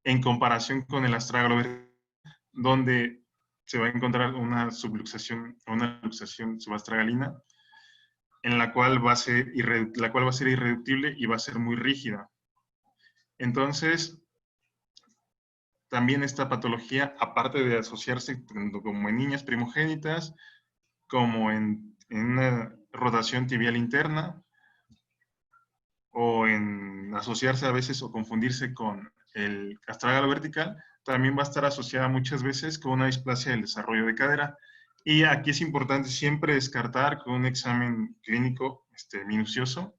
en comparación con el astragalo vertical, donde se va a encontrar una subluxación o una luxación subastragalina, en la cual va a ser irreductible y va a ser muy rígida. Entonces, también esta patología, aparte de asociarse tanto como en niñas primogénitas, como en una rotación tibial interna, o en asociarse a veces o confundirse con el astrágalo vertical, también va a estar asociada muchas veces con una displasia del desarrollo de cadera. Y aquí es importante siempre descartar con un examen clínico minucioso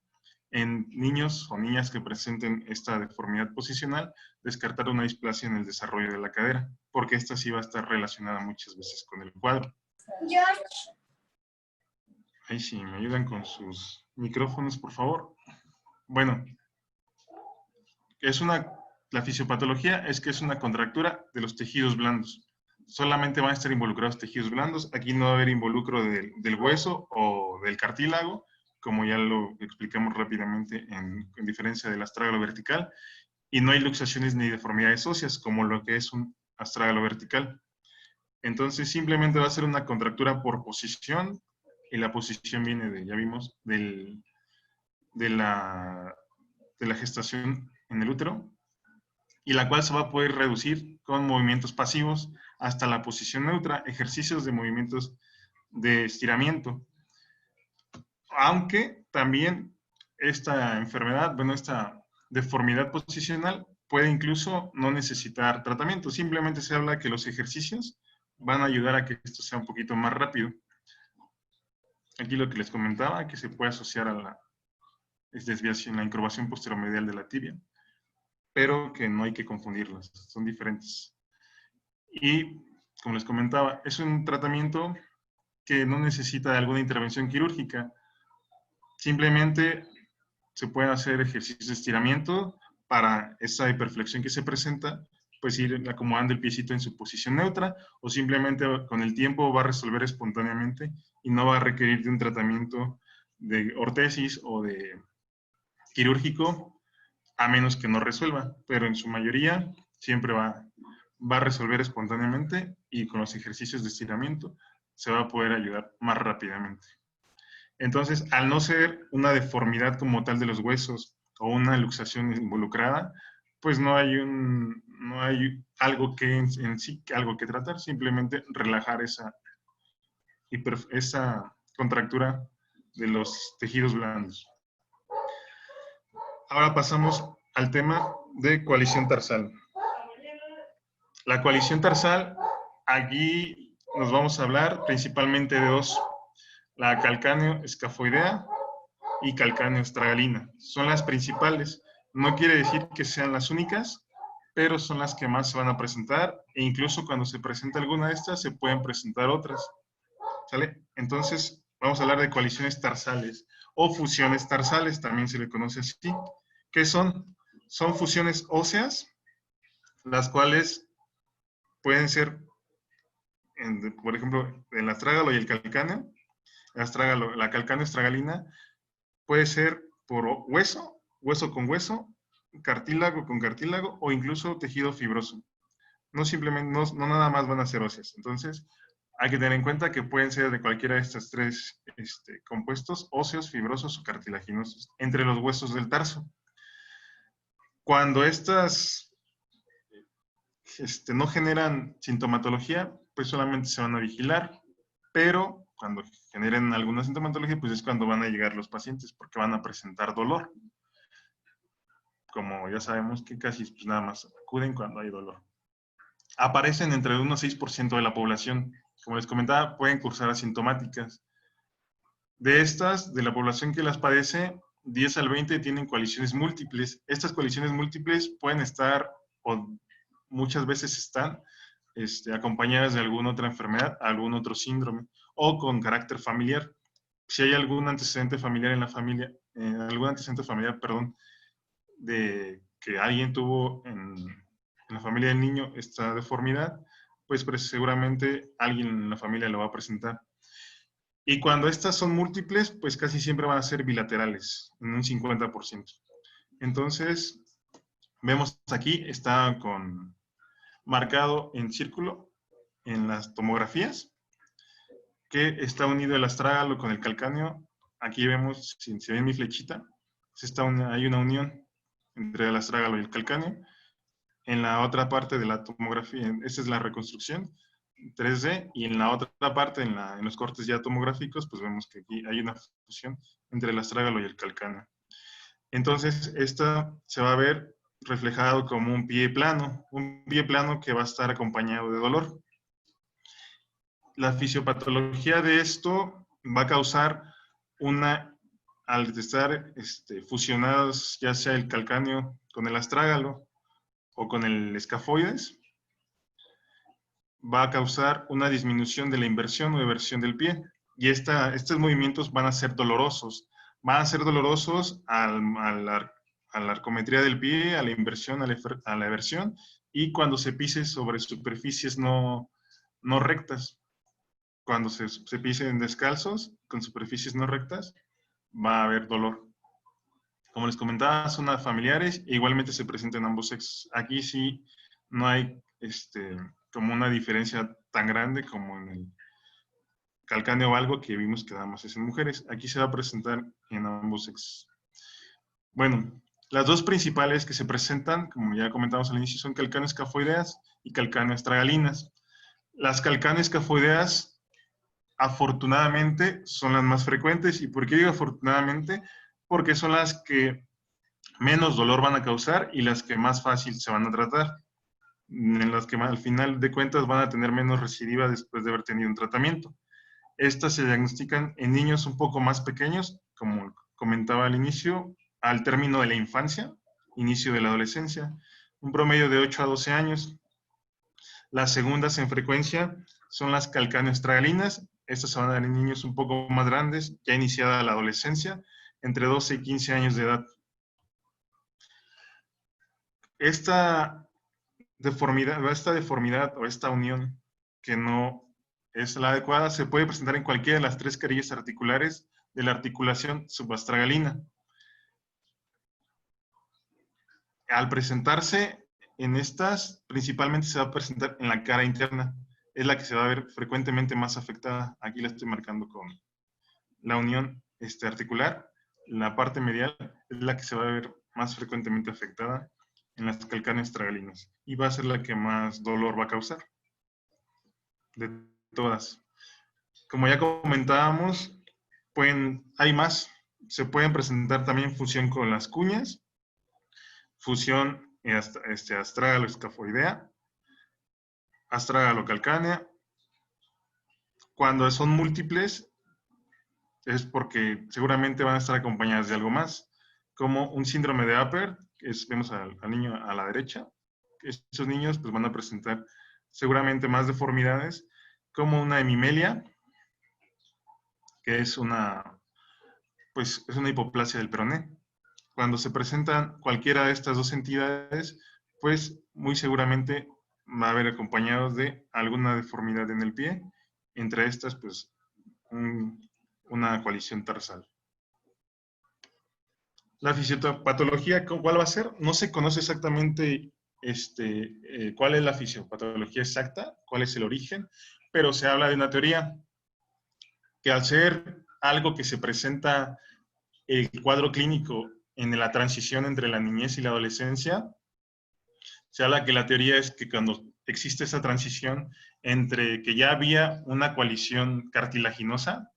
en niños o niñas que presenten esta deformidad posicional, descartar una displasia en el desarrollo de la cadera, porque esta sí va a estar relacionada muchas veces con el cuadro. Ahí sí, me ayudan con sus micrófonos, por favor. Bueno, la fisiopatología es que es una contractura de los tejidos blandos. Solamente van a estar involucrados tejidos blandos. Aquí no va a haber involucro del hueso o del cartílago, como ya lo explicamos rápidamente en diferencia del astrágalo vertical. Y no hay luxaciones ni deformidades óseas, como lo que es un astrágalo vertical. Entonces, simplemente va a ser una contractura por posición, y la posición viene ya vimos, de la gestación en el útero, y la cual se va a poder reducir con movimientos pasivos hasta la posición neutra, ejercicios de movimientos de estiramiento. Aunque también esta enfermedad, esta deformidad posicional puede incluso no necesitar tratamiento, simplemente se habla que los ejercicios van a ayudar a que esto sea un poquito más rápido. Aquí lo que les comentaba, que se puede asociar a la desviación, la incurvación posteromedial de la tibia, pero que no hay que confundirlas, son diferentes. Y, como les comentaba, es un tratamiento que no necesita alguna intervención quirúrgica. Simplemente se pueden hacer ejercicios de estiramiento para esa hiperflexión que se presenta, pues ir acomodando el piecito en su posición neutra, o simplemente con el tiempo va a resolver espontáneamente y no va a requerir de un tratamiento de ortesis o de quirúrgico, a menos que no resuelva, pero en su mayoría siempre va a resolver espontáneamente, y con los ejercicios de estiramiento se va a poder ayudar más rápidamente. Entonces, al no ser una deformidad como tal de los huesos o una luxación involucrada, pues no hay algo que en sí, algo que tratar, simplemente relajar esa contractura de los tejidos blandos. Ahora pasamos al tema de coalición tarsal. La coalición tarsal, aquí nos vamos a hablar principalmente de dos: la calcáneo-escafoidea y calcáneo-estragalina. Son las principales. No quiere decir que sean las únicas, pero son las que más se van a presentar, e incluso cuando se presenta alguna de estas, se pueden presentar otras. ¿Sale? Entonces, vamos a hablar de coaliciones tarsales o fusiones tarsales, también se le conoce así. ¿Qué son? Son fusiones óseas, las cuales pueden ser, por ejemplo, el astrágalo y el calcáneo. La calcáneo-estragalina puede ser por hueso, hueso con hueso, cartílago con cartílago, o incluso tejido fibroso. No simplemente, no nada más van a ser óseas. Entonces, hay que tener en cuenta que pueden ser de cualquiera de estos tres compuestos: óseos, fibrosos o cartilaginosos, entre los huesos del tarso. Cuando estas no generan sintomatología, pues solamente se van a vigilar, pero cuando generen alguna sintomatología, pues es cuando van a llegar los pacientes, porque van a presentar dolor. Como ya sabemos que casi pues nada más acuden cuando hay dolor. Aparecen entre el 1 a 6% de la población. Como les comentaba, pueden cursar asintomáticas. De estas, de la población que las padece, 10 al 20 tienen coaliciones múltiples. Estas coaliciones múltiples pueden estar, o muchas veces están, acompañadas de alguna otra enfermedad, algún otro síndrome, o con carácter familiar. Si hay algún antecedente familiar en la familia, de que alguien tuvo en la familia del niño esta deformidad, pues seguramente alguien en la familia lo va a presentar. Y cuando estas son múltiples, pues casi siempre van a ser bilaterales, en un 50%. Entonces, Vemos aquí, está marcado en círculo en las tomografías, que está unido el astrágalo con el calcáneo. Aquí vemos, si se ve mi flechita, hay una unión entre el astrágalo y el calcáneo. En la otra parte de la tomografía, esta es la reconstrucción 3D, y en la otra parte, en los cortes ya tomográficos, pues vemos que aquí hay una fusión entre el astrágalo y el calcáneo. Entonces, esto se va a ver reflejado como un pie plano que va a estar acompañado de dolor. La fisiopatología de esto va a causar al estar fusionados, ya sea el calcáneo con el astrágalo o con el escafoides, va a causar una disminución de la inversión o eversión del pie. Y estos movimientos van a ser dolorosos. Van a ser dolorosos a la arcometría del pie, a la inversión, a la eversión, y cuando se pise sobre superficies no rectas. Cuando se pisen descalzos, con superficies no rectas, va a haber dolor. Como les comentaba, son familiares e igualmente se presentan ambos sexos. Aquí sí no hay como una diferencia tan grande como en el calcáneo o algo que vimos que nada más es en mujeres. Aquí se va a presentar en ambos sexos. Bueno, las dos principales que se presentan, como ya comentamos al inicio, son calcáneo-escafoideas y calcáneo-astragalinas. Las calcáneo-escafoideas, afortunadamente, son las más frecuentes. ¿Y por qué digo afortunadamente? Porque son las que menos dolor van a causar y las que más fácil se van a tratar, en las que al final de cuentas van a tener menos recidiva después de haber tenido un tratamiento. Estas se diagnostican en niños un poco más pequeños, como comentaba al inicio, al término de la infancia, inicio de la adolescencia, un promedio de 8 a 12 años. Las segundas en frecuencia son las calcáneo-estragalinas. Estas se van a dar en niños un poco más grandes, ya iniciada la adolescencia, entre 12 y 15 años de edad. Esta deformidad o esta unión que no es la adecuada se puede presentar en cualquiera de las tres carillas articulares de la articulación subastragalina. Al presentarse en estas, principalmente se va a presentar en la cara interna. Es la que se va a ver frecuentemente más afectada. Aquí la estoy marcando con la unión articular. La parte medial es la que se va a ver más frecuentemente afectada en las calcáneo-estragalinas. Y va a ser la que más dolor va a causar. De todas. Como ya comentábamos, hay más. Se pueden presentar también fusión con las cuñas, fusión astrágalo-escafoidea, astrágalo-calcánea. Cuando son múltiples, es porque seguramente van a estar acompañadas de algo más, como un síndrome de Apert, vemos al niño a la derecha. Estos niños pues, van a presentar seguramente más deformidades, como una hemimelia, que es una hipoplasia del peroné. Cuando se presentan cualquiera de estas dos entidades, pues muy seguramente va a haber acompañados de alguna deformidad en el pie, entre estas, pues, una coalición tarsal. La fisiopatología, ¿cuál va a ser? No se conoce exactamente cuál es la fisiopatología exacta, cuál es el origen, pero se habla de una teoría que al ser algo que se presenta el cuadro clínico en la transición entre la niñez y la adolescencia, se habla que la teoría es que cuando existe esa transición entre que ya había una coalición cartilaginosa,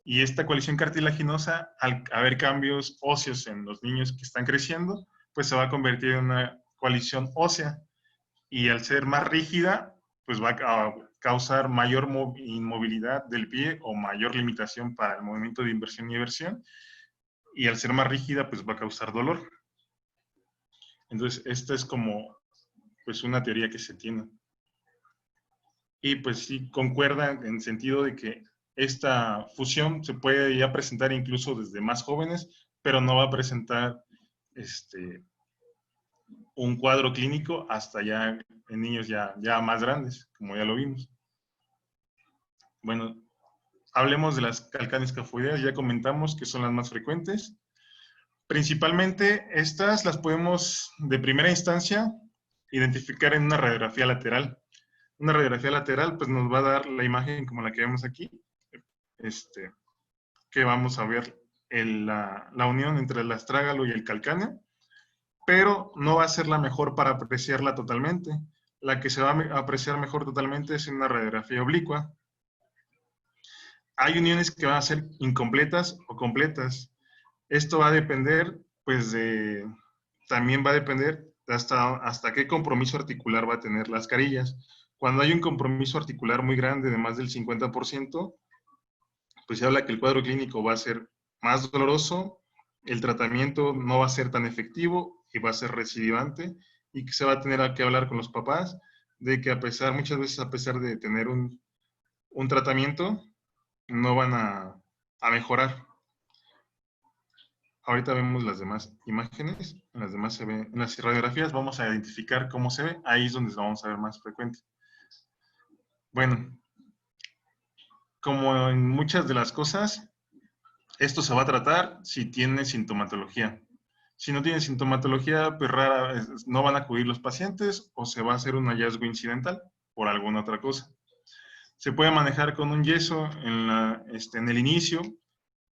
y esta coalición cartilaginosa, al haber cambios óseos en los niños que están creciendo, pues se va a convertir en una coalición ósea, y al ser más rígida, pues va a causar mayor inmovilidad del pie o mayor limitación para el movimiento de inversión y eversión, y al ser más rígida, pues va a causar dolor. Entonces, esta es como, pues, una teoría que se tiene. Y pues sí, concuerda en sentido de que esta fusión se puede ya presentar incluso desde más jóvenes, pero no va a presentar un cuadro clínico hasta ya en niños ya más grandes, como ya lo vimos. Bueno, hablemos de las calcáneo-escafoideas. Ya comentamos que son las más frecuentes, Principalmente estas las podemos de primera instancia identificar en una radiografía lateral. Una radiografía lateral pues nos va a dar la imagen como la que vemos aquí, que vamos a ver la unión entre el astrágalo y el calcáneo, pero no va a ser la mejor para apreciarla totalmente. La que se va a apreciar mejor totalmente es en una radiografía oblicua. Hay uniones que van a ser incompletas o completas. Esto va a depender, pues, también va a depender hasta qué compromiso articular va a tener las carillas. Cuando hay un compromiso articular muy grande, de más del 50%, pues se habla que el cuadro clínico va a ser más doloroso, el tratamiento no va a ser tan efectivo y va a ser recidivante, y que se va a tener que hablar con los papás de que muchas veces a pesar de tener un tratamiento, no van a mejorar. Ahorita vemos las demás imágenes, en las demás se ve, en las radiografías vamos a identificar cómo se ve, ahí es donde lo vamos a ver más frecuente. Bueno, como en muchas de las cosas, esto se va a tratar si tiene sintomatología. Si no tiene sintomatología, pues no van a acudir los pacientes o se va a hacer un hallazgo incidental por alguna otra cosa. Se puede manejar con un yeso en el inicio,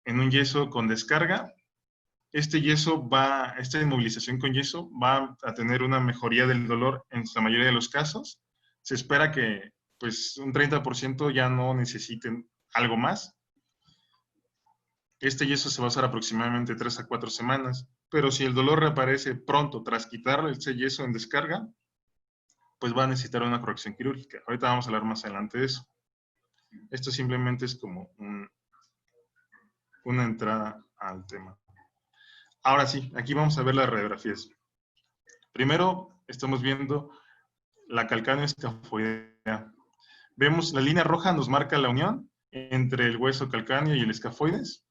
en un yeso con descarga. Esta inmovilización con yeso va a tener una mejoría del dolor en la mayoría de los casos. Se espera que pues un 30% ya no necesiten algo más. Este yeso se va a usar aproximadamente 3 a 4 semanas, pero si el dolor reaparece pronto tras quitarle ese yeso en descarga, pues va a necesitar una corrección quirúrgica. Ahorita vamos a hablar más adelante de eso. Esto simplemente es como una entrada al tema. Ahora sí, aquí vamos a ver las radiografías. Primero, estamos viendo la calcáneo escafoidea. Vemos la línea roja nos marca la unión entre el hueso calcáneo y el escafoides.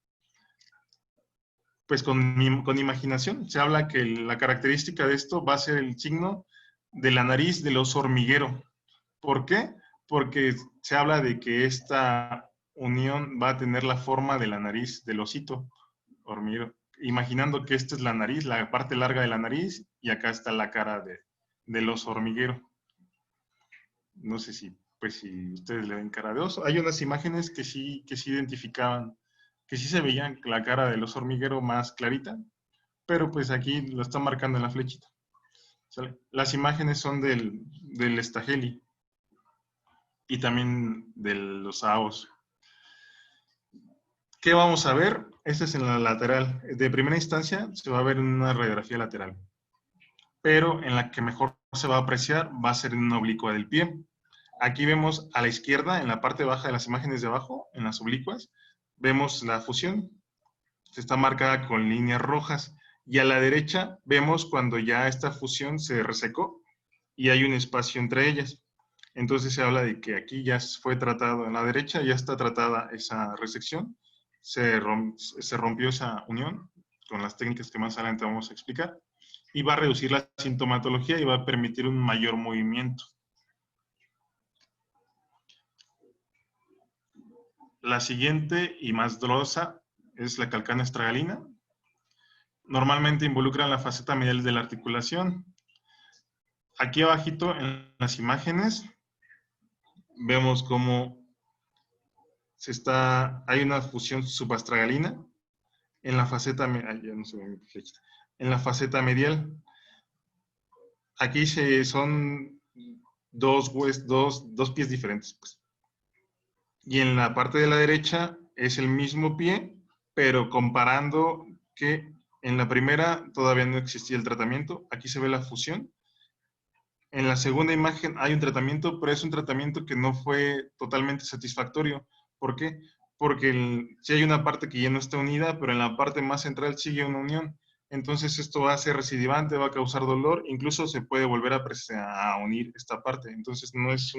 Pues con imaginación se habla que la característica de esto va a ser el signo de la nariz del oso hormiguero. ¿Por qué? Porque se habla de que esta unión va a tener la forma de la nariz del osito hormiguero. Imaginando que esta es la nariz, la parte larga de la nariz, y acá está la cara del oso hormiguero. No sé si ustedes le ven cara de oso. Hay unas imágenes que sí identificaban, que sí se veían la cara del oso hormiguero más clarita, pero pues aquí lo está marcando en la flechita. ¿Sale? Las imágenes son del Staheli y también de los AOS. ¿Qué vamos a ver? Esta es en la lateral. De primera instancia se va a ver en una radiografía lateral, pero en la que mejor se va a apreciar va a ser en una oblicua del pie. Aquí vemos a la izquierda, en la parte baja de las imágenes de abajo, en las oblicuas, vemos la fusión. Está marcada con líneas rojas. Y a la derecha vemos cuando ya esta fusión se resecó y hay un espacio entre ellas. Entonces se habla de que aquí ya fue tratado, en la derecha ya está tratada esa resección, se rompió esa unión con las técnicas que más adelante vamos a explicar, y va a reducir la sintomatología y va a permitir un mayor movimiento. La siguiente y más dolorosa es la calcáneo estragalina. Normalmente involucran la faceta medial de la articulación. Aquí abajito en las imágenes vemos cómo hay una fusión subastragalina en la faceta, ya no se ve mi flechita, en la faceta medial. Aquí son dos pies diferentes, pues. Y en la parte de la derecha es el mismo pie, pero comparando que en la primera todavía no existía el tratamiento. Aquí se ve la fusión. En la segunda imagen hay un tratamiento, pero es un tratamiento que no fue totalmente satisfactorio. ¿Por qué? Porque sí hay una parte que ya no está unida, pero en la parte más central sigue una unión. Entonces esto va a ser recidivante, va a causar dolor, incluso se puede volver a unir esta parte. Entonces no es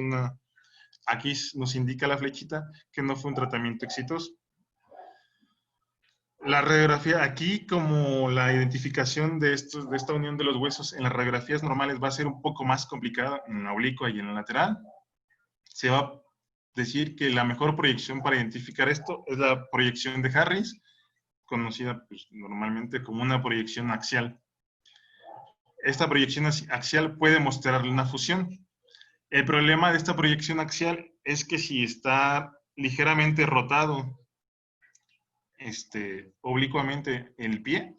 aquí nos indica la flechita que no fue un tratamiento exitoso. La radiografía, aquí como la identificación de esta unión de los huesos en las radiografías normales va a ser un poco más complicada en la oblicua y en la lateral. Se va a decir que la mejor proyección para identificar esto es la proyección de Harris, conocida pues, normalmente como una proyección axial. Esta proyección axial puede mostrar una fusión. El problema de esta proyección axial es que si está ligeramente rotado oblicuamente el pie,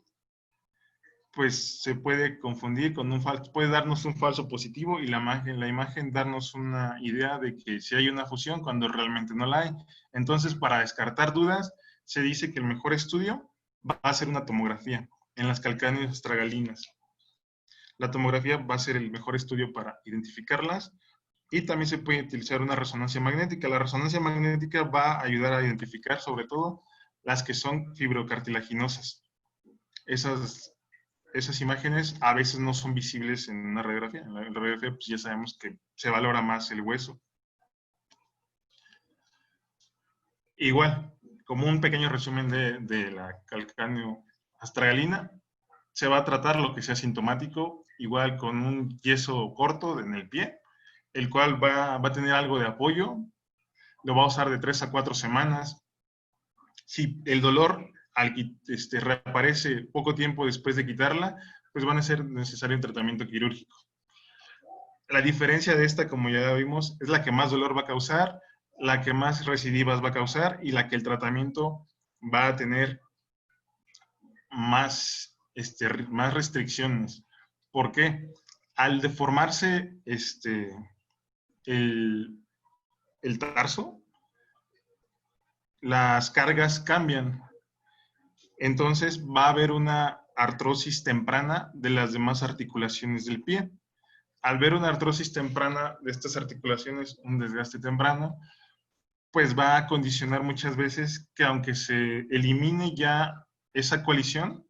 pues se puede confundir con un falso, puede darnos un falso positivo y la imagen darnos una idea de que sí hay una fusión cuando realmente no la hay. Entonces, para descartar dudas, se dice que el mejor estudio va a ser una tomografía en las calcáneas astragalinas. La tomografía va a ser el mejor estudio para identificarlas y también se puede utilizar una resonancia magnética. La resonancia magnética va a ayudar a identificar sobre todo las que son fibrocartilaginosas. Esas imágenes a veces no son visibles en una radiografía. En la radiografía pues ya sabemos que se valora más el hueso. Igual, como un pequeño resumen de la calcáneo astragalina, se va a tratar lo que sea sintomático, igual con un yeso corto en el pie, el cual va a tener algo de apoyo, lo va a usar de 3 a 4 semanas. Si el dolor reaparece poco tiempo después de quitarla, pues van a ser necesario un tratamiento quirúrgico. La diferencia de esta, como ya vimos, es la que más dolor va a causar, la que más recidivas va a causar y la que el tratamiento va a tener más, más restricciones. ¿Por qué? Al deformarse el tarso, las cargas cambian. Entonces va a haber una artrosis temprana de las demás articulaciones del pie. Al ver una artrosis temprana de estas articulaciones, un desgaste temprano, pues va a condicionar muchas veces que aunque se elimine ya esa colisión,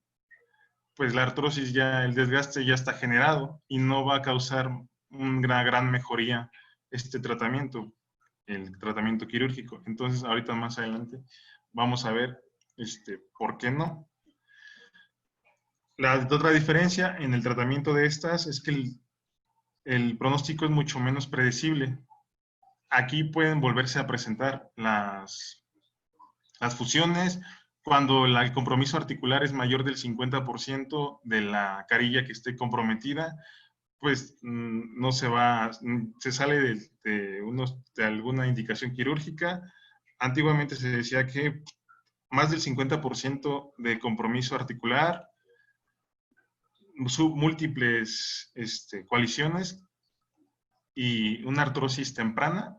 pues la artrosis ya, el desgaste ya está generado y no va a causar una gran mejoría este tratamiento, el tratamiento quirúrgico. Entonces, ahorita más adelante vamos a ver por qué no. La otra diferencia en el tratamiento de estas es que el pronóstico es mucho menos predecible. Aquí pueden volverse a presentar las fusiones cuando el compromiso articular es mayor del 50% de la carilla que esté comprometida, pues no se va, se sale de alguna indicación quirúrgica. Antiguamente se decía que más del 50% de compromiso articular, múltiples coaliciones y una artrosis temprana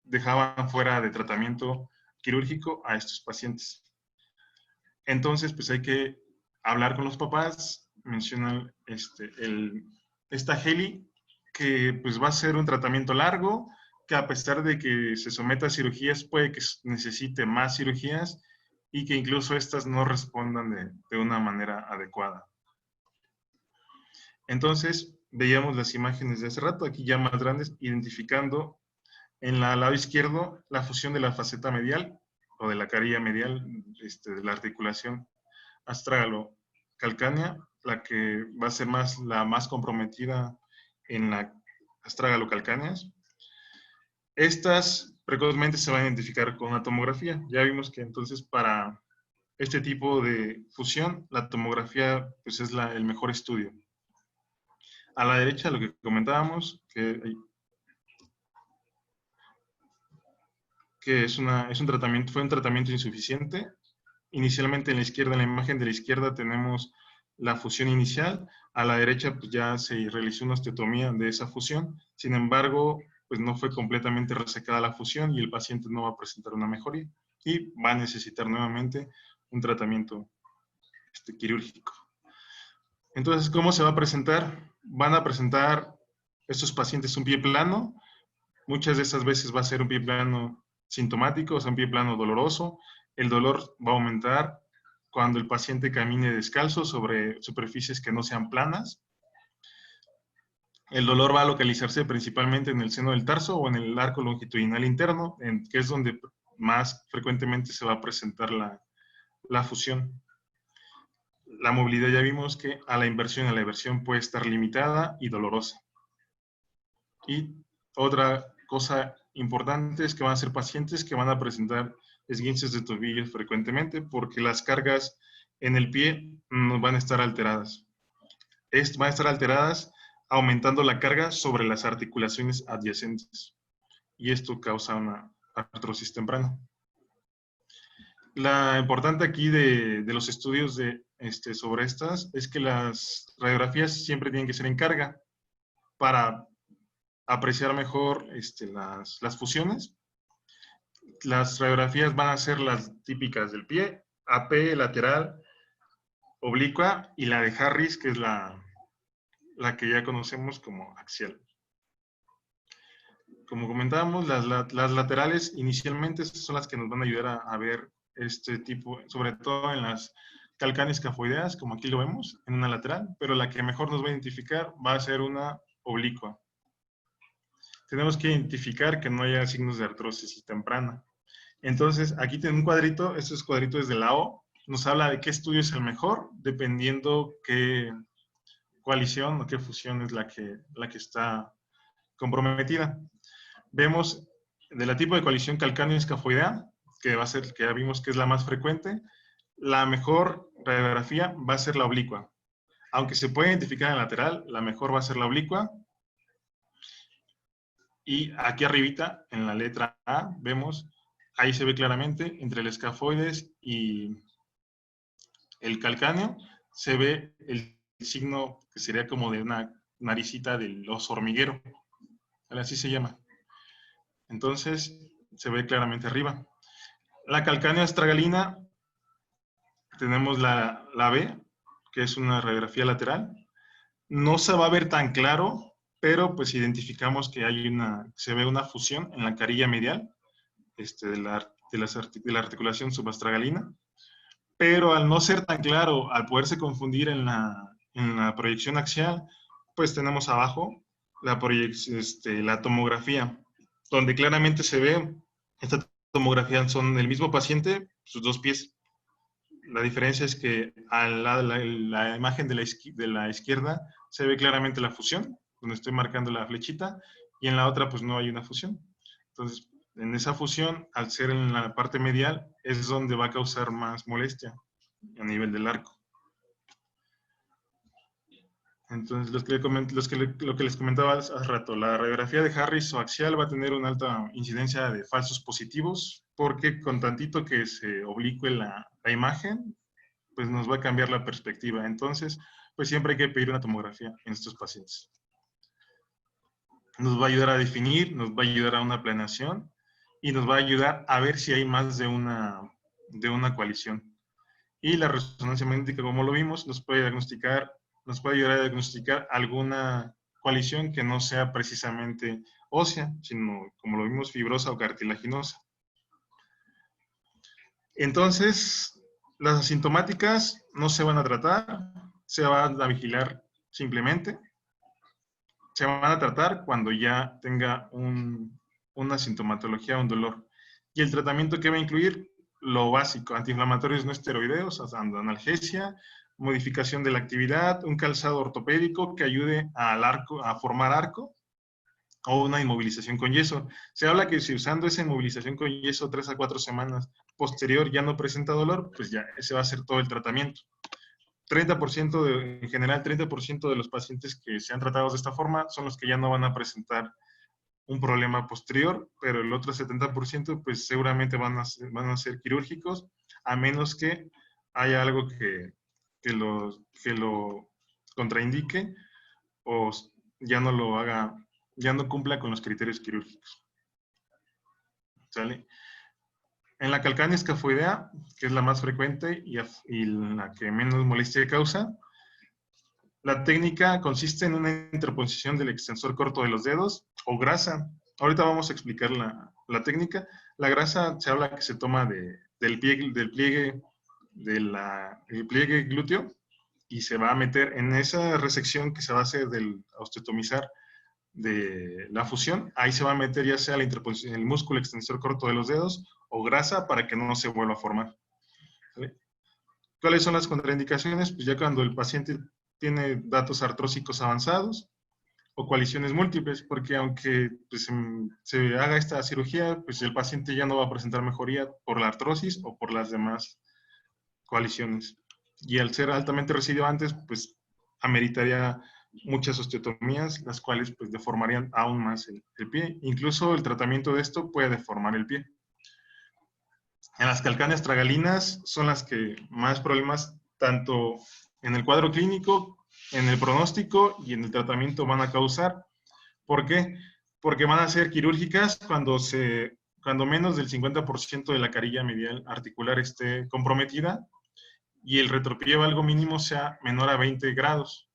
dejaban fuera de tratamiento quirúrgico a estos pacientes. Entonces, pues hay que hablar con los papás, mencionan esta Heli, que pues va a ser un tratamiento largo, que a pesar de que se someta a cirugías, puede que necesite más cirugías y que incluso estas no respondan de una manera adecuada. Entonces, veíamos las imágenes de hace rato, aquí ya más grandes, identificando en el lado izquierdo la fusión de la faceta medial o de la carilla medial de la articulación astragalo-calcánea, la que va a ser la más comprometida en la astragalo-calcáneas. Estas precozmente se van a identificar con la tomografía. Ya vimos que entonces para este tipo de fusión, la tomografía pues, es el mejor estudio. A la derecha, lo que comentábamos, que fue un tratamiento insuficiente. Inicialmente en la izquierda, en la imagen de la izquierda, tenemos la fusión inicial. A la derecha, pues ya se realizó una osteotomía de esa fusión. Sin embargo, pues no fue completamente resecada la fusión y el paciente no va a presentar una mejoría y va a necesitar nuevamente un tratamiento quirúrgico. Entonces, ¿cómo se va a presentar? Van a presentar estos pacientes un pie plano. Muchas de esas veces va a ser un pie plano sintomático, o sea, un pie plano doloroso. El dolor va a aumentar cuando el paciente camine descalzo sobre superficies que no sean planas. El dolor va a localizarse principalmente en el seno del tarso o en el arco longitudinal interno, que es donde más frecuentemente se va a presentar la fusión. La movilidad ya vimos que a la inversión puede estar limitada y dolorosa. Y otra cosa importante es que van a ser pacientes que van a presentar esguinces de tobillo frecuentemente, porque las cargas en el pie no van a estar alteradas. Van a estar alteradas aumentando la carga sobre las articulaciones adyacentes. Y esto causa una artrosis temprana. La importante aquí de los estudios sobre estas es que las radiografías siempre tienen que ser en carga para apreciar mejor las fusiones. Las radiografías van a ser las típicas del pie, AP, lateral, oblicua, y la de Harris, que es la que ya conocemos como axial. Como comentábamos, las laterales inicialmente son las que nos van a ayudar a ver este tipo, sobre todo en las calcáneas escafoideas, como aquí lo vemos, en una lateral, pero la que mejor nos va a identificar va a ser una oblicua. Tenemos que identificar que no haya signos de artrosis temprana. Entonces, aquí tengo un cuadrito, estos cuadritos de la O, nos habla de qué estudio es el mejor, dependiendo qué coalición o qué fusión es la que está comprometida. Vemos de la tipo de coalición calcáneo-escafoidea, que va a ser, que ya vimos que es la más frecuente, la mejor radiografía va a ser la oblicua. Aunque se puede identificar en lateral, la mejor va a ser la oblicua. Y aquí arribita, en la letra A, vemos, ahí se ve claramente, entre el escafoides y el calcáneo, se ve el signo que sería como de una naricita del oso hormiguero. Así se llama. Entonces, se ve claramente arriba. La calcánea astragalina, tenemos la B, que es una radiografía lateral. No se va a ver tan claro, pero pues identificamos que se ve una fusión en la carilla medial de la articulación subastragalina. Pero al no ser tan claro, al poderse confundir en la proyección axial, pues tenemos abajo la tomografía, donde claramente se ve, esta tomografía son el mismo paciente, sus dos pies. La diferencia es que a la imagen de la izquierda se ve claramente la fusión, donde estoy marcando la flechita, y en la otra pues no hay una fusión. Entonces, en esa fusión, al ser en la parte medial, es donde va a causar más molestia a nivel del arco. Entonces, lo que les comentaba hace rato, la radiografía de Harris o axial va a tener una alta incidencia de falsos positivos, porque con tantito que se oblicue la imagen, pues nos va a cambiar la perspectiva. Entonces, pues siempre hay que pedir una tomografía en estos pacientes. Nos va a ayudar a definir, nos va a ayudar a una planeación y nos va a ayudar a ver si hay más de una coalición. Y la resonancia magnética, como lo vimos, nos puede ayudar a diagnosticar alguna coalición que no sea precisamente ósea, sino, como lo vimos, fibrosa o cartilaginosa. Entonces, las asintomáticas no se van a tratar, se van a vigilar simplemente. Se van a tratar cuando ya tenga una sintomatología, un dolor. Y el tratamiento que va a incluir, lo básico, antiinflamatorios no esteroideos, analgesia, modificación de la actividad, un calzado ortopédico que ayude a formar arco, o una inmovilización con yeso. Se habla que si usando esa inmovilización con yeso 3 a 4 semanas posterior ya no presenta dolor, pues ya ese va a ser todo el tratamiento. 30% en general, 30% de los pacientes que sean tratados de esta forma son los que ya no van a presentar un problema posterior, pero el otro 70% pues seguramente van a ser quirúrgicos, a menos que haya algo que lo contraindique o ya no lo haga, ya no cumpla con los criterios quirúrgicos. ¿Sale? En la calcánea escafoidea, que es la más frecuente y la que menos molestia causa, la técnica consiste en una interposición del extensor corto de los dedos o grasa. Ahorita vamos a explicar la técnica. La grasa se habla que se toma del pliegue glúteo y se va a meter en esa resección que se va a hacer del osteotomizar de la fusión. Ahí se va a meter ya sea la interposición, el músculo extensor corto de los dedos o grasa para que no se vuelva a formar. ¿Vale? ¿Cuáles son las contraindicaciones? Pues ya cuando el paciente tiene datos artrósicos avanzados, o coaliciones múltiples, porque aunque pues, se haga esta cirugía, pues el paciente ya no va a presentar mejoría por la artrosis o por las demás coaliciones. Y al ser altamente recidivantes, pues ameritaría muchas osteotomías, las cuales pues deformarían aún más el pie. Incluso el tratamiento de esto puede deformar el pie. En las calcáneas tragalinas son las que más problemas, tanto en el cuadro clínico, en el pronóstico y en el tratamiento van a causar. ¿Por qué? Porque van a ser quirúrgicas cuando menos del 50% de la carilla medial articular esté comprometida y el retropie valgo mínimo sea menor a 20 grados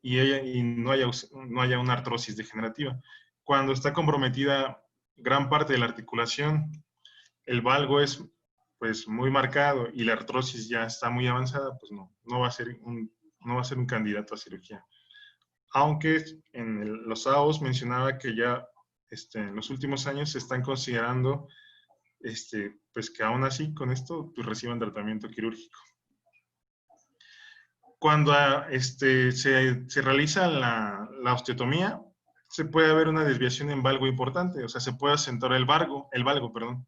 y no haya una artrosis degenerativa. Cuando está comprometida gran parte de la articulación, el valgo es pues muy marcado y la artrosis ya está muy avanzada, pues no va a ser un candidato a cirugía. Aunque en los AOS mencionaba que ya en los últimos años se están considerando pues que aún así con esto pues reciban tratamiento quirúrgico. Cuando se realiza la osteotomía, se puede haber una desviación en valgo importante, o sea, se puede acentuar el valgo, perdón.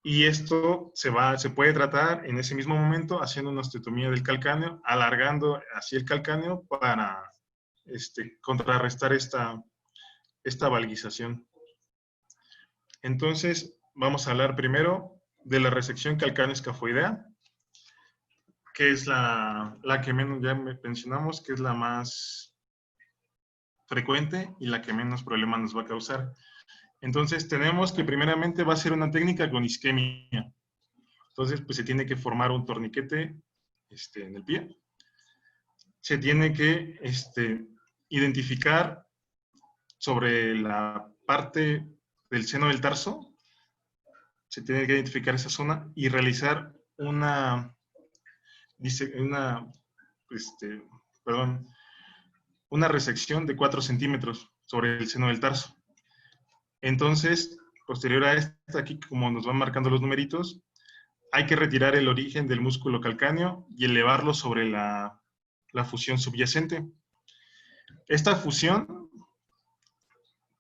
Y esto se puede tratar en ese mismo momento haciendo una osteotomía del calcáneo, alargando así el calcáneo para contrarrestar esta valgización. Entonces, vamos a hablar primero de la resección calcáneo-escafoidea, que es la que menos ya mencionamos, que es la más frecuente y la que menos problemas nos va a causar. Entonces, tenemos que primeramente va a ser una técnica con isquemia. Entonces, pues se tiene que formar un torniquete en el pie. Se tiene que identificar sobre la parte del seno del tarso, se tiene que identificar esa zona y realizar una resección de 4 centímetros sobre el seno del tarso. Entonces, posterior a esto, aquí como nos van marcando los numeritos, hay que retirar el origen del músculo calcáneo y elevarlo sobre la fusión subyacente. Esta fusión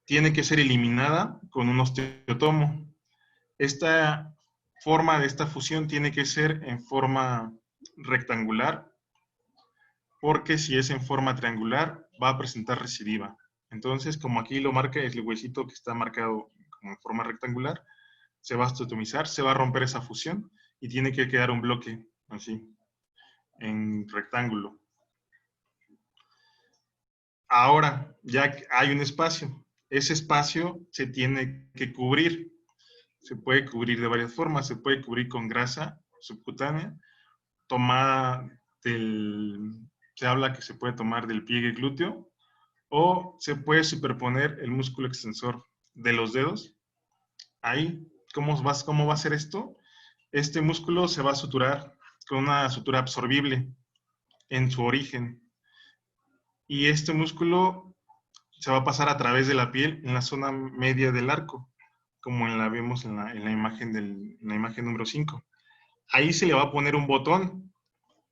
tiene que ser eliminada con un osteotomo. Esta forma de esta fusión tiene que ser en forma rectangular, porque si es en forma triangular va a presentar recidiva. Entonces, como aquí lo marca, es el huesito que está marcado como en forma rectangular, se va a osteotomizar, se va a romper esa fusión y tiene que quedar un bloque así, en rectángulo. Ahora ya hay un espacio. Ese espacio se tiene que cubrir. Se puede cubrir de varias formas. Se puede cubrir con grasa subcutánea, tomada se habla que se puede tomar del pliegue glúteo, o se puede superponer el músculo extensor de los dedos. Ahí, ¿cómo va a ser esto? Este músculo se va a suturar con una sutura absorbible en su origen. Y este músculo se va a pasar a través de la piel en la zona media del arco, como vemos en la imagen número 5. Ahí se le va a poner un botón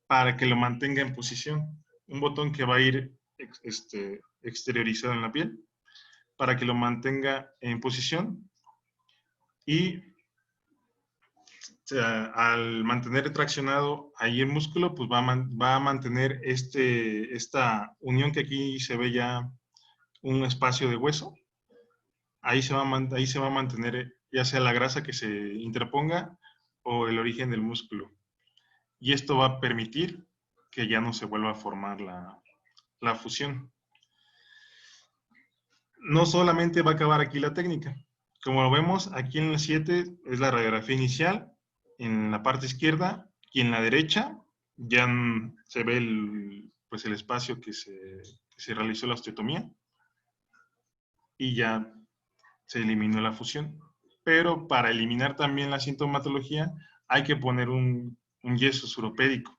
para que lo mantenga en posición. Un botón que va a ir exteriorizado en la piel para que lo mantenga en posición y al mantener traccionado ahí el músculo, pues va a mantener esta unión que aquí se ve ya un espacio de hueso. Ahí se va a mantener ya sea la grasa que se interponga o el origen del músculo. Y esto va a permitir que ya no se vuelva a formar la fusión. No solamente va a acabar aquí la técnica. Como lo vemos, aquí en el 7 es la radiografía inicial, en la parte izquierda, y en la derecha ya se ve el espacio que se realizó la osteotomía y ya se eliminó la fusión. Pero para eliminar también la sintomatología hay que poner un yeso suropédico.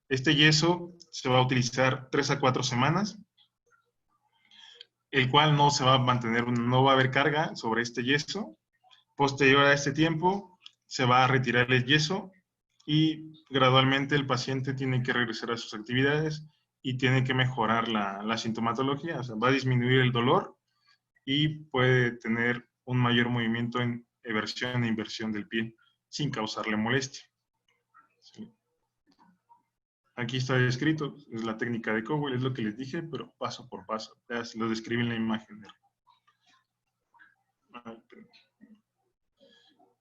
Este yeso se va a utilizar 3 a 4 semanas, el cual no se va a mantener, no va a haber carga sobre este yeso. Posterior a este tiempo, se va a retirar el yeso y gradualmente el paciente tiene que regresar a sus actividades y tiene que mejorar la sintomatología, o sea, va a disminuir el dolor y puede tener un mayor movimiento en eversión e inversión del pie sin causarle molestia. ¿Sí? Aquí está descrito, es la técnica de Cowell, es lo que les dije, pero paso por paso. Ya lo describí en la imagen.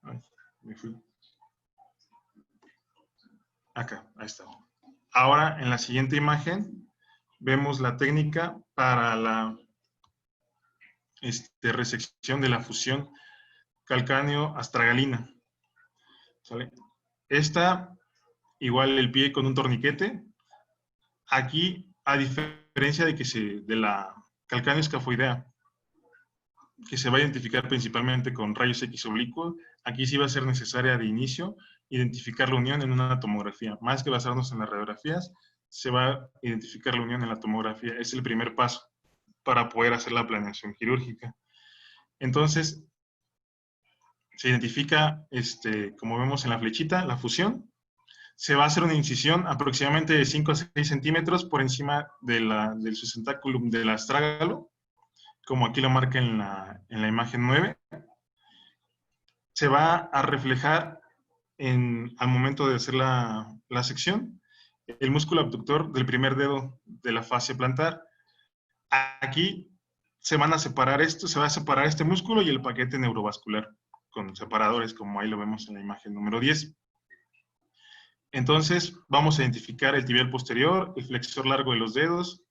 Ay, me fui. Acá, ahí está. Ahora, en la siguiente imagen, vemos la técnica para la resección de la fusión calcáneo-astragalina. ¿Sale? Esta, igual el pie con un torniquete. Aquí, a diferencia de la calcáneo-escafoidea, que se va a identificar principalmente con rayos X oblicuos, aquí sí va a ser necesaria de inicio identificar la unión en una tomografía. Más que basarnos en las radiografías, se va a identificar la unión en la tomografía. Es el primer paso para poder hacer la planeación quirúrgica. Entonces, se identifica, como vemos en la flechita, la fusión. Se va a hacer una incisión aproximadamente de 5 a 6 centímetros por encima del sustentáculum del astrágalo, como aquí lo marca en la imagen 9. Se va a reflejar al momento de hacer la sección el músculo abductor del primer dedo de la fascia plantar. Aquí se van a separar se va a separar este músculo y el paquete neurovascular con separadores, como ahí lo vemos en la imagen número 10. Entonces, vamos a identificar el tibial posterior, el flexor largo de los dedos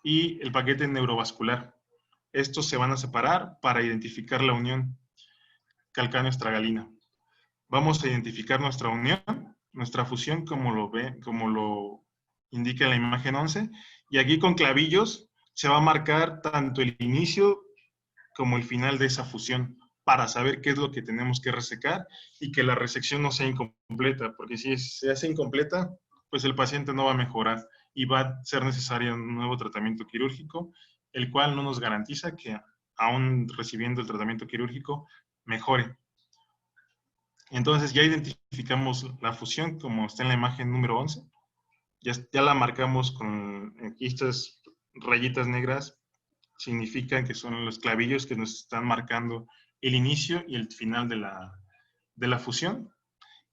y el paquete neurovascular. Estos se van a separar para identificar la unión calcáneo-astragalina. Vamos a identificar nuestra unión, nuestra fusión, como lo indica la imagen 11, y aquí con clavillos se va a marcar tanto el inicio como el final de esa fusión, para saber qué es lo que tenemos que resecar y que la resección no sea incompleta, porque si se hace incompleta, pues el paciente no va a mejorar y va a ser necesario un nuevo tratamiento quirúrgico, el cual no nos garantiza que aún recibiendo el tratamiento quirúrgico mejore. Entonces ya identificamos la fusión como está en la imagen número 11. Ya la marcamos con aquí estas rayitas negras, significan que son los clavillos que nos están marcando el inicio y el final de la fusión.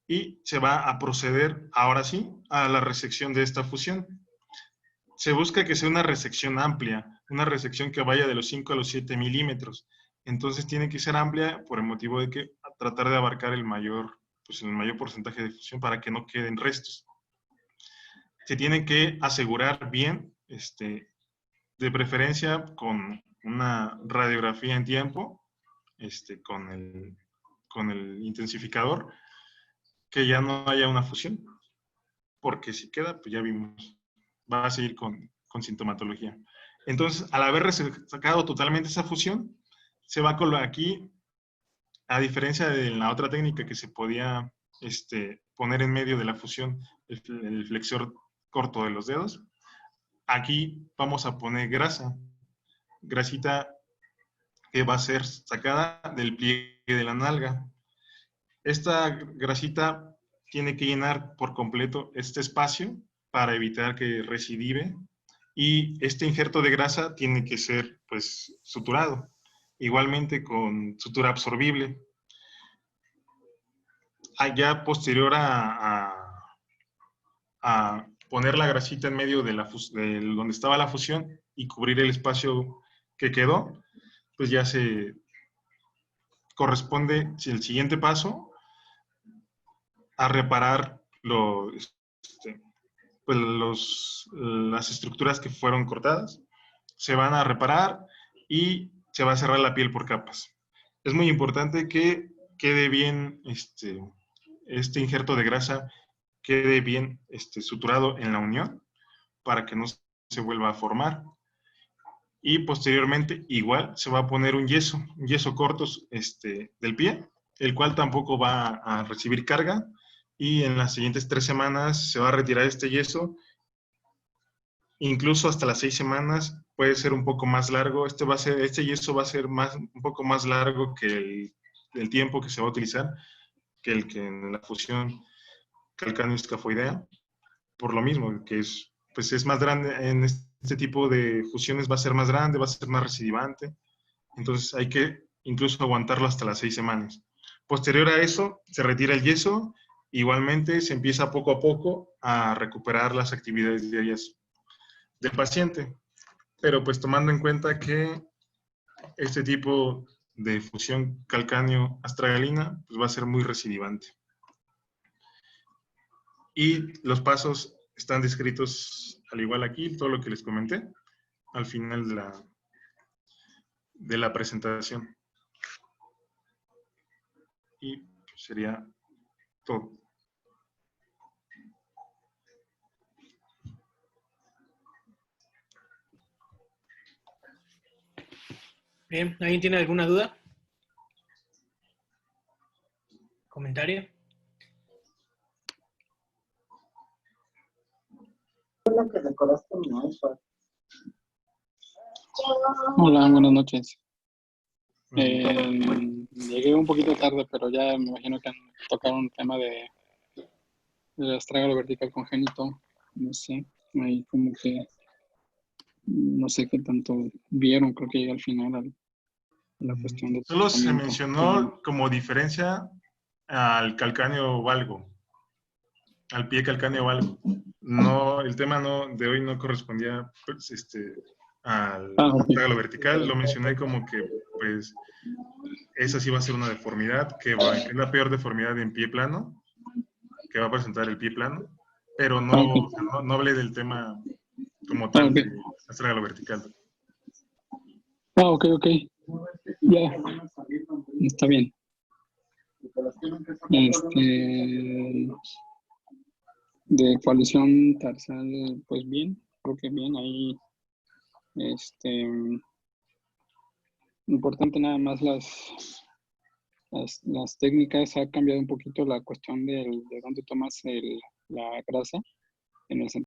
Y se va a proceder ahora sí a la resección de esta fusión. Se busca que sea una resección amplia, una resección que vaya de los 5 a los 7 milímetros. Entonces tiene que ser amplia por el motivo de que tratar de abarcar el mayor porcentaje de fusión para que no queden restos. Se tiene que asegurar bien, de preferencia con una radiografía en tiempo, con el intensificador, que ya no haya una fusión, porque si queda, pues ya vimos, va a seguir con sintomatología. Entonces, al haber sacado totalmente esa fusión, se va a colocar aquí, a diferencia de la otra técnica que se podía poner en medio de la fusión, el flexor corto de los dedos, aquí vamos a poner grasita que va a ser sacada del pliegue de la nalga. Esta grasita tiene que llenar por completo este espacio para evitar que recidive, y este injerto de grasa tiene que ser pues suturado, igualmente con sutura absorbible. Ya posterior a poner la grasita en medio de donde estaba la fusión y cubrir el espacio que quedó, pues ya se corresponde el siguiente paso a reparar las estructuras que fueron cortadas. Se van a reparar y se va a cerrar la piel por capas. Es muy importante que quede bien este injerto de grasa, quede bien suturado en la unión para que no se vuelva a formar. Y posteriormente igual se va a poner un yeso corto del pie, el cual tampoco va a recibir carga, y en las siguientes 3 semanas se va a retirar este yeso, incluso hasta las 6 semanas, puede ser un poco más largo. Este yeso va a ser un poco más largo que el tiempo que se va a utilizar, que en la fusión calcáneo-escafoidea. por lo mismo, que es, pues es más grande, en este tipo de fusiones va a ser más grande, va a ser más recidivante, entonces hay que incluso aguantarlo hasta las 6 semanas. Posterior a eso, se retira el yeso, igualmente se empieza poco a poco a recuperar las actividades diarias del paciente, pero pues tomando en cuenta que este tipo de fusión calcáneo-astragalina pues va a ser muy recidivante. Y los pasos están descritos al igual aquí, todo lo que les comenté, al final de la presentación. Y sería todo. Bien, ¿alguien tiene alguna duda? ¿Comentario? Hola, buenas noches. Llegué un poquito tarde, pero ya me imagino que han tocado un tema de astrágalo vertical congénito. No sé, ahí como que no sé qué tanto vieron, creo que llega al final a la cuestión de Solo se tratamiento. mencionó como diferencia al calcáneo valgo, al pie calcáneo valgo. No, el tema no, de hoy no correspondía pues, al Ok. astrágalo vertical, lo mencioné como que pues esa sí va a ser una deformidad, que es la peor deformidad en pie plano, que va a presentar el pie plano, pero no, Ok. no hablé del tema como tal Ok. de astrágalo vertical. Ok. Ya, está bien. De coalición tarsal, pues bien, creo que bien, ahí, importante nada más las técnicas, ha cambiado un poquito la cuestión de dónde tomas la grasa, en el sentido